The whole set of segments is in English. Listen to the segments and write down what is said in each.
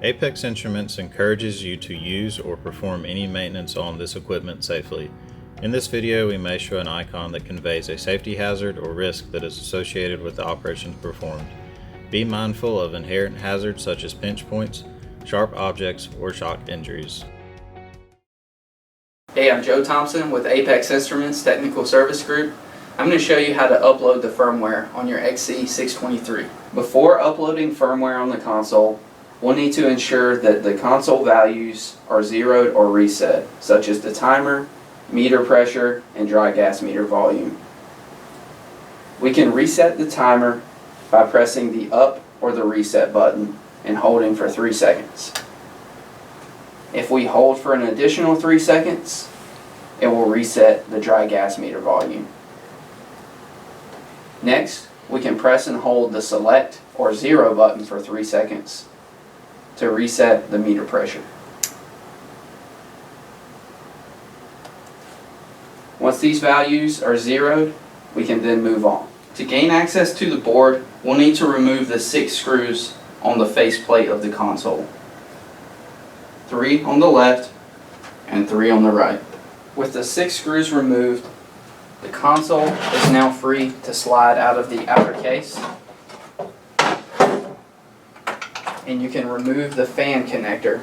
Apex Instruments encourages you to use or perform any maintenance on this equipment safely. In this video, we may show an icon that conveys a safety hazard or risk that is associated with the operations performed. Be mindful of inherent hazards such as pinch points, sharp objects, or shock injuries. Hey, I'm Joe Thompson with Apex Instruments Technical Service Group. I'm going to show you how to upload the firmware on your XC623. Before uploading firmware on the console, we'll need to ensure that the console values are zeroed or reset, such as the timer, meter pressure, and dry gas meter volume. We can reset the timer by pressing the up or the reset button and holding for 3 seconds. If we hold for an additional 3 seconds, it will reset the dry gas meter volume. Next, we can press and hold the select or 0 button for 3 seconds to reset the meter pressure. Once these values are zeroed, we can then move on. To gain access to the board, we'll need to remove the 6 screws on the faceplate of the console. 3 on the left and 3 on the right. With the 6 screws removed, the console is now free to slide out of the outer case, and you can remove the fan connector.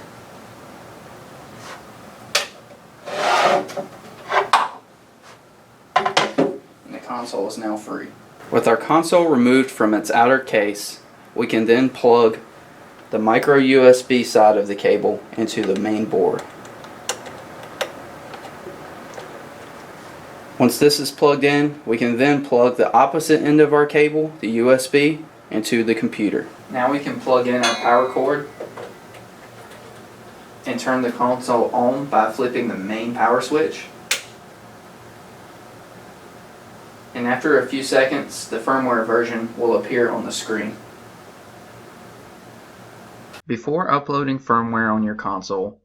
And the console is now free. With our console removed from its outer case, we can then plug the micro USB side of the cable into the main board. Once this is plugged in, we can then plug the opposite end of our cable, the USB, into the computer. Now we can plug in our power cord and turn the console on by flipping the main power switch. And after a few seconds, the firmware version will appear on the screen. Before uploading firmware on your console,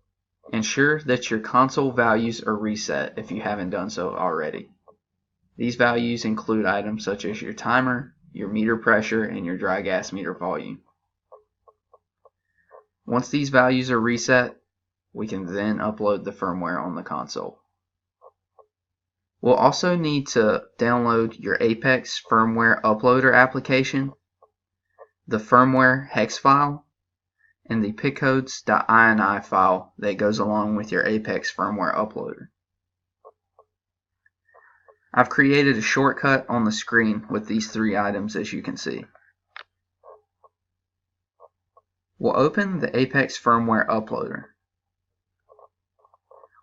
ensure that your console values are reset if you haven't done so already. These values include items such as your timer, your meter pressure, and your dry gas meter volume. Once these values are reset, we can then upload the firmware on the console. We'll also need to download your Apex Firmware Uploader application, the firmware hex file, and the picodes.ini file that goes along with your Apex Firmware Uploader. I've created a shortcut on the screen with these 3 items, as you can see. We'll open the Apex Firmware Uploader.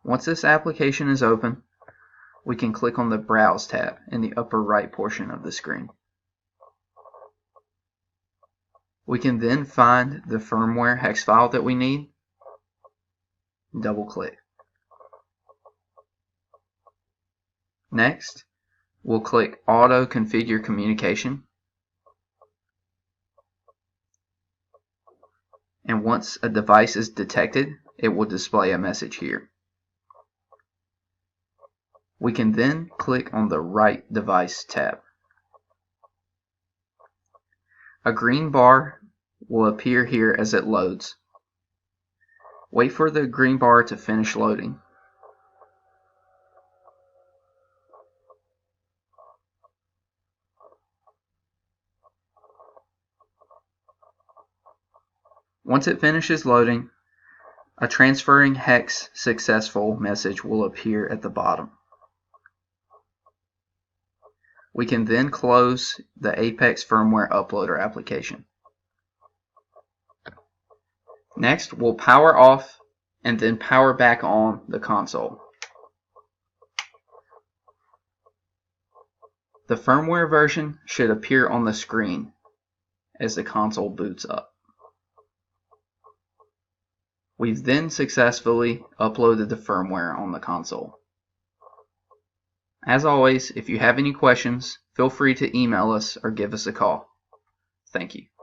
Once this application is open, we can click on the Browse tab in the upper right portion of the screen. We can then find the firmware hex file that we need, double click. Next, we'll click Auto Configure Communication, and once a device is detected, it will display a message here. We can then click on the Right Device tab. A green bar will appear here as it loads. Wait for the green bar to finish loading. Once it finishes loading, a transferring hex successful message will appear at the bottom. We can then close the Apex Firmware Uploader application. Next, we'll power off and then power back on the console. The firmware version should appear on the screen as the console boots up. We've then successfully uploaded the firmware on the console. As always, if you have any questions, feel free to email us or give us a call. Thank you.